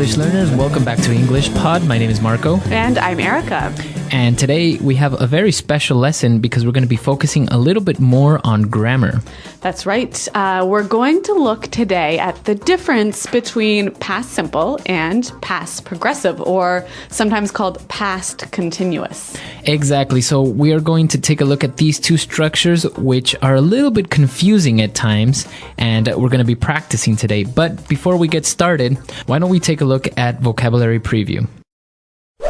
English learners. Welcome back to English Pod. My name is Marco. And I'm Erica. And today we have a very special lesson because we're going to be focusing a little bit more on grammar. That's right. We're going to look today at the difference between past simple and past progressive, or sometimes called past continuous. Exactly. So we are going to take a look at these two structures, which are a little bit confusing at times, and we're going to be practicing today. But before we get started, why don't we take a look at vocabulary preview?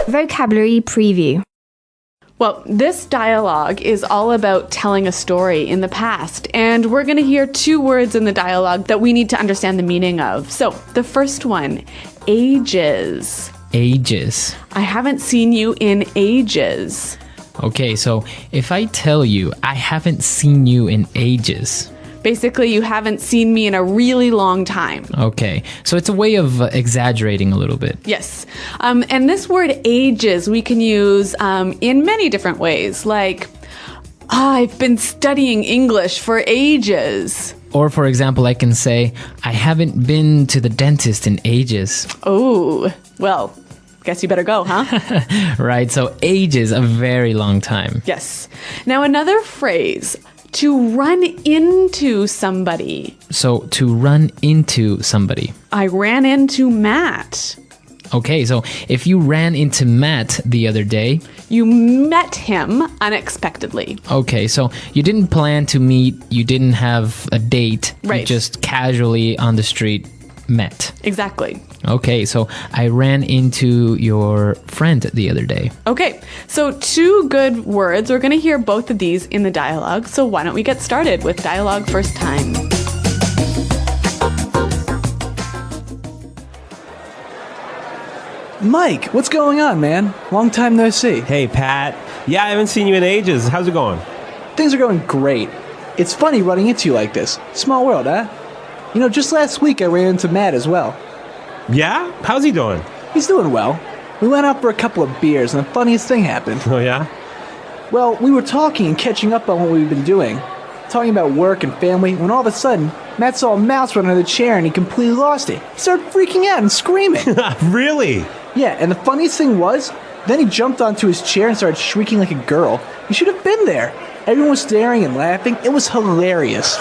Vocabulary preview. Well, this dialogue is all about telling a story in the past, and we're going to hear two words in the dialogue that we need to understand the meaning of. So, the first one, ages. Ages. I haven't seen you in ages. Okay, so if I tell you I haven't seen you in ages... Basically, you haven't seen me in a really long time. Okay, so it's a way of exaggerating a little bit. Yes. And this word ages we can use in many different ways, like, I've been studying English for ages. Or, for example, I can say, I haven't been to the dentist in ages. Oh, well, guess you better go, huh? Right, so ages, a very long time. Yes. Now, another phrase, to run into somebody. So, to run into somebody. I ran into Matt. Okay, so if you ran into Matt the other day... You met him unexpectedly. Okay, so you didn't plan to meet, you didn't have a date. Right. You just casually on the street met. Exactly. Okay, so I ran into your friend the other day. Okay, so two good words. We're going to hear both of these in the dialogue. So why don't we get started with dialogue first time? Mike, what's going on, man? Long time no see. Hey, Pat. Yeah, I haven't seen you in ages. How's it going? Things are going great. It's funny running into you like this. Small world, huh? You know, just last week I ran into Matt as well. Yeah? How's he doing? He's doing well. We went out for a couple of beers and the funniest thing happened. Oh, yeah? Well, we were talking and catching up on what we've been doing. Talking about work and family, when all of a sudden, Matt saw a mouse run under the chair and he completely lost it. He started freaking out and screaming. Really? Yeah, and the funniest thing was, then he jumped onto his chair and started shrieking like a girl. You should have been there. Everyone was staring and laughing. It was hilarious.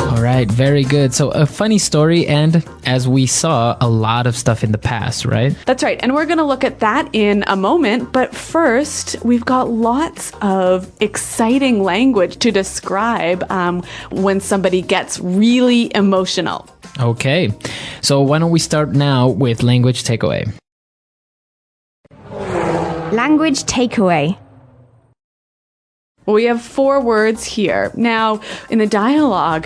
All right, very good. So a funny story, and as we saw, a lot of stuff in the past, right? That's right. And we're going to look at that in a moment. But first, we've got lots of exciting language to describe when somebody gets really emotional. Okay, so why don't we start now with language takeaway? Language takeaway. We have four words here. Now, in the dialogue,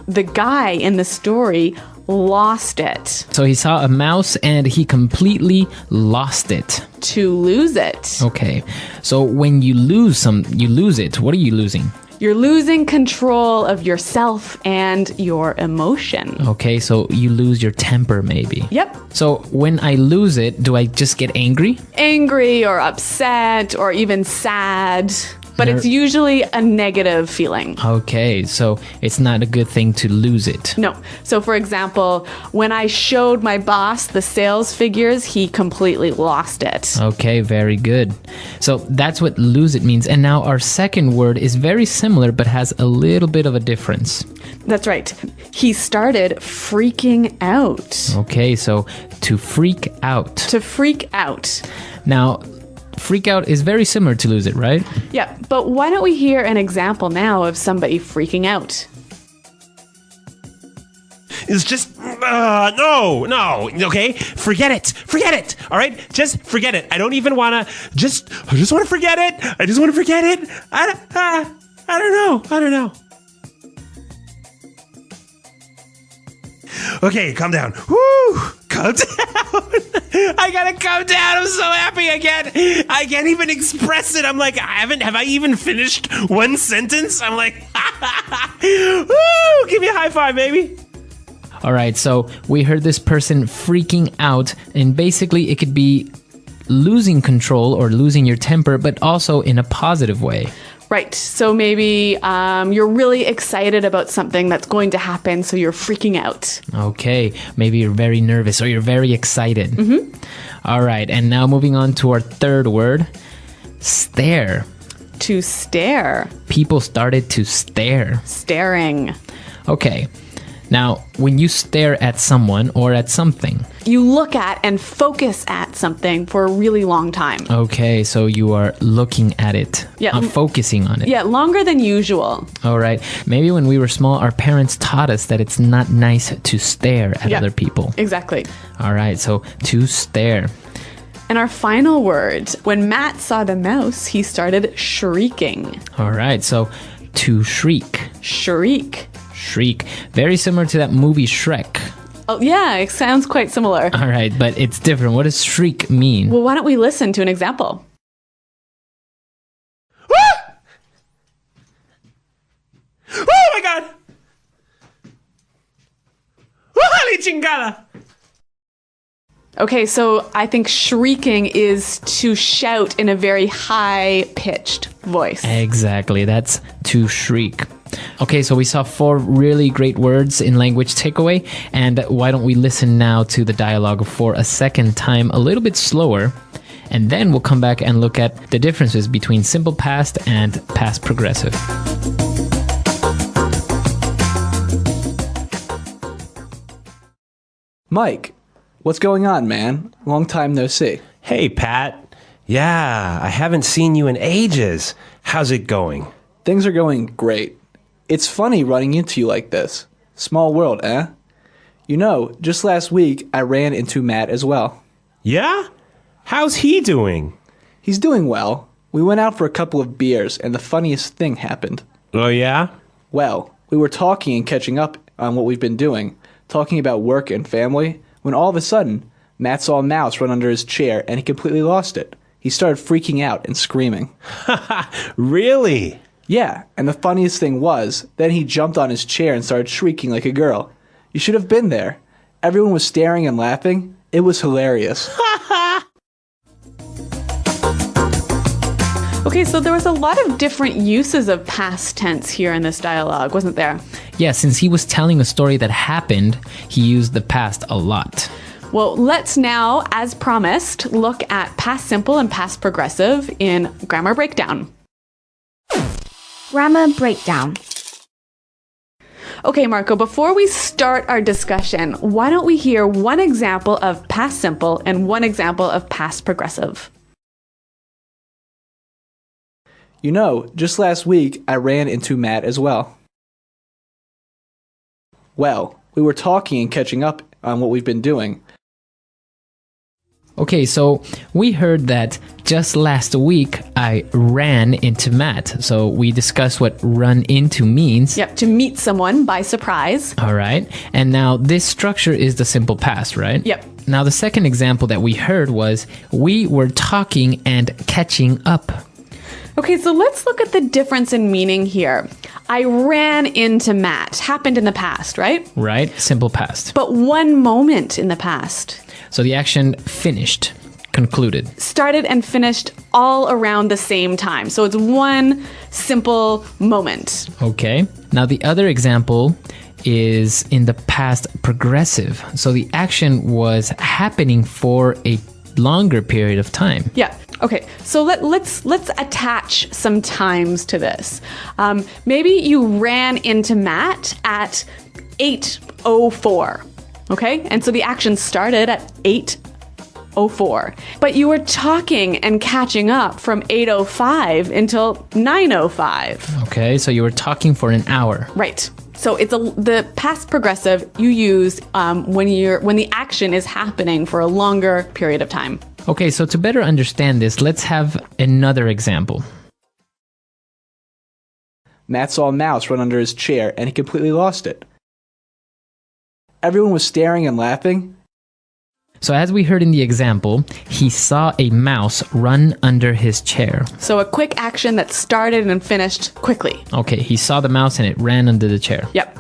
the guy in the story lost it. So he saw a mouse and he completely lost it. To lose it. Okay, so when you lose it. What are you losing? You're losing control of yourself and your emotion. Okay, so you lose your temper maybe. Yep. So when I lose it, do I just get angry? Angry or upset or even sad. But it's usually a negative feeling. Okay, so it's not a good thing to lose it. No. So, for example, when I showed my boss the sales figures, he completely lost it. Okay, very good. So that's what lose it means. And now our second word is very similar, but has a little bit of a difference. That's right. He started freaking out. Okay, so to freak out. To freak out. Now, freak out is very similar to lose it, right? Yeah, but why don't we hear an example now of somebody freaking out? It's just, no, okay? Forget it, all right? Just forget it. I don't even want to, I just want to forget it. I just want to forget it. I don't know. Okay, calm down. Woo! Calm down. I gotta calm down. I'm so happy. I can't even express it. I'm like, have I even finished one sentence? I'm like, woo! Give me a high five, baby. All right, so we heard this person freaking out, and basically it could be losing control or losing your temper, but also in a positive way. Right. So maybe you're really excited about something that's going to happen, so you're freaking out. Okay, maybe you're very nervous or you're very excited. All right, and now moving on to our third word, stare. To stare. People started to stare. Staring. Okay, now when you stare at someone or at something. You look at and focus at something for a really long time. Okay, so you are looking at it, Yeah. focusing on it. Yeah, longer than usual. All right, maybe when we were small, our parents taught us that it's not nice to stare at Yeah. other people. Exactly. All right, so to stare. And our final word, when Matt saw the mouse, he started shrieking. All right, so to shriek. Shriek. Shriek. Very similar to that movie Shrek. Oh, yeah, it sounds quite similar. All right, but it's different. What does shriek mean? Well, why don't we listen to an example? Oh my god! Holy chingada! Okay, so I think shrieking is to shout in a very high-pitched voice. Exactly, that's to shriek. Okay, so we saw 4 really great words in language takeaway, and why don't we listen now to the dialogue for a second time, a little bit slower, and then we'll come back and look at the differences between simple past and past progressive. Mike, what's going on, man? Long time no see. Hey, Pat. Yeah, I haven't seen you in ages. How's it going? Things are going great. It's funny running into you like this. Small world, eh? You know, just last week I ran into Matt as well. Yeah? How's he doing? He's doing well. We went out for a couple of beers and the funniest thing happened. Oh, yeah? Well, we were talking and catching up on what we've been doing, talking about work and family, when all of a sudden, Matt saw a mouse run under his chair and he completely lost it. He started freaking out and screaming. Really? Yeah, and the funniest thing was, then he jumped on his chair and started shrieking like a girl. You should have been there. Everyone was staring and laughing. It was hilarious. Okay, so there was a lot of different uses of past tense here in this dialogue, wasn't there? Yeah, since he was telling a story that happened, he used the past a lot. Well, let's now, as promised, look at past simple and past progressive in grammar breakdown. Grammar breakdown. Okay, Marco, before we start our discussion, why don't we hear one example of past simple and one example of past progressive? You know, just last week I ran into Matt as well. Well, we were talking and catching up on what we've been doing. Okay, so we heard that just last week I ran into Matt. So we discussed what run into means. Yep, to meet someone by surprise. All right. And now this structure is the simple past, right? Yep. Now the second example that we heard was we were talking and catching up. Okay, so let's look at the difference in meaning here. I ran into Matt. Happened in the past, right? Right? Simple past. But one moment in the past. So the action finished, concluded. Started and finished all around the same time. So it's one simple moment. Okay. Now the other example is in the past progressive. So the action was happening for a longer period of time. Yeah. Okay. So let's attach some times to this. Maybe you ran into Matt at 8:04. Okay? And so the action started at 8:04. But you were talking and catching up from 8:05 until 9:05. Okay, so you were talking for an hour. Right. So it's the past progressive you use when the action is happening for a longer period of time. Okay, so to better understand this, let's have another example. Matt saw a mouse run under his chair and he completely lost it. Everyone was staring and laughing. So as we heard in the example, he saw a mouse run under his chair. So a quick action that started and finished quickly. Okay, he saw the mouse and it ran under the chair. Yep.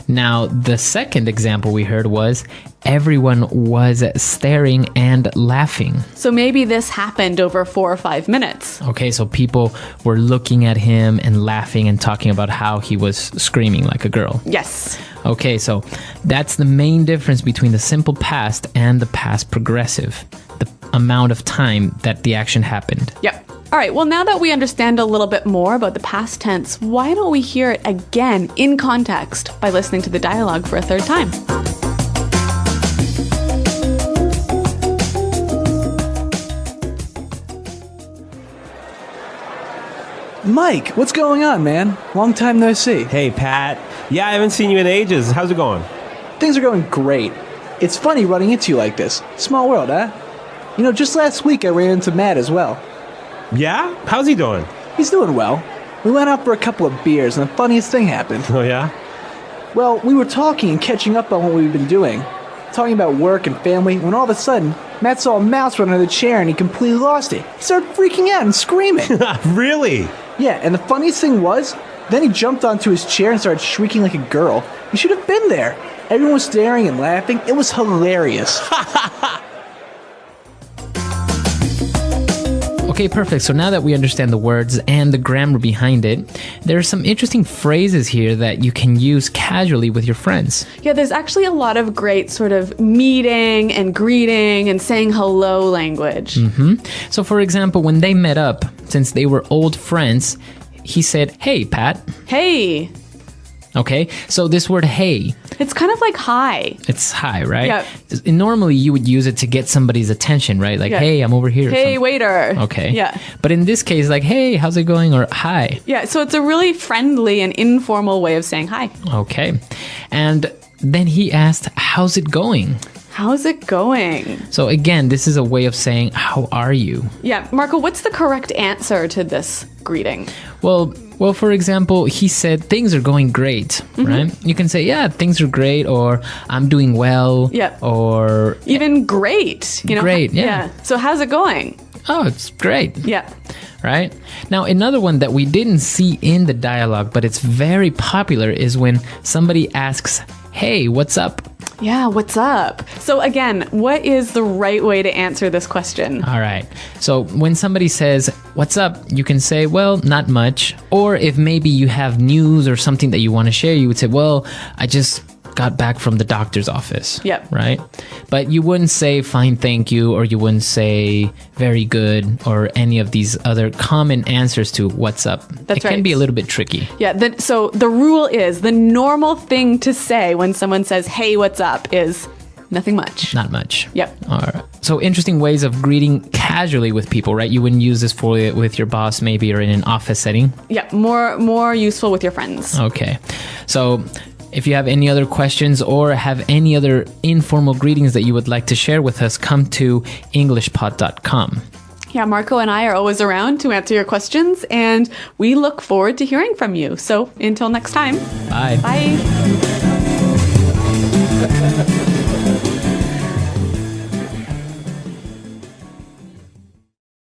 Now, the second example we heard was everyone was staring and laughing. So maybe this happened over 4 or 5 minutes. Okay, so people were looking at him and laughing and talking about how he was screaming like a girl. Yes. Okay, so that's the main difference between the simple past and the past progressive. The amount of time that the action happened. Yep. All right, well, now that we understand a little bit more about the past tense, why don't we hear it again in context by listening to the dialogue for a third time? Mike, what's going on, man? Long time no see. Hey, Pat. Yeah, I haven't seen you in ages. How's it going? Things are going great. It's funny running into you like this. Small world, huh? You know, just last week I ran into Matt as well. Yeah? How's he doing? He's doing well. We went out for a couple of beers and the funniest thing happened. Oh, yeah? Well, we were talking and catching up on what we've been doing. Talking about work and family, when all of a sudden, Matt saw a mouse run under the chair and he completely lost it. He started freaking out and screaming. Really? Yeah, and the funniest thing was, then he jumped onto his chair and started shrieking like a girl. You should have been there. Everyone was staring and laughing. It was hilarious. Okay, perfect. So now that we understand the words and the grammar behind it, there are some interesting phrases here that you can use casually with your friends. Yeah, there's actually a lot of great sort of meeting and greeting and saying hello language. So for example, when they met up, since they were old friends, he said, "Hey, Pat." Hey. Okay, so this word "hey," It's kind of like hi. it's hi, right? Yeah. Normally you would use it to get somebody's attention, right? Like, Yeah. "Hey, I'm over here." or Hey, something. waiter. Okay. Yeah. But in this case, like, "Hey, how's it going?" or "Hi." Yeah, so it's a really friendly and informal way of saying hi. Okay. And then he asked, "How's it going?" How's it going? So again, this is a way of saying, "How are you?" Yeah, Marco, what's the correct answer to this greeting? Well, for example, he said things are going great, right? You can say, "Yeah, things are great," or "I'm doing well," Yeah. or Even great, you know? Great, yeah. So how's it going? "Oh, it's great." Yeah. Right? Now, another one that we didn't see in the dialogue, but it's very popular, is when somebody asks, "Hey, what's up?" Yeah, what's up? So again, what is the right way to answer this question? All right. So when somebody says, "What's up?" you can say, "Well, not much." Or if maybe you have news or something that you want to share, you would say, "Well, I just got back from the doctor's office." Yep. Right? But you wouldn't say "fine, thank you," or you wouldn't say "very good," or any of these other common answers to "what's up." That's it can right. be a little bit tricky. Yeah, so the rule is the normal thing to say when someone says, "Hey, what's up?" is nothing much. Not much. Yep. All right. So interesting ways of greeting casually with people, right? You wouldn't use this with your boss maybe, or in an office setting. Yeah, more useful with your friends. Okay. So if you have any other questions or have any other informal greetings that you would like to share with us, come to englishpod.com. Yeah, Marco and I are always around to answer your questions, and we look forward to hearing from you. So until next time, Bye. bye.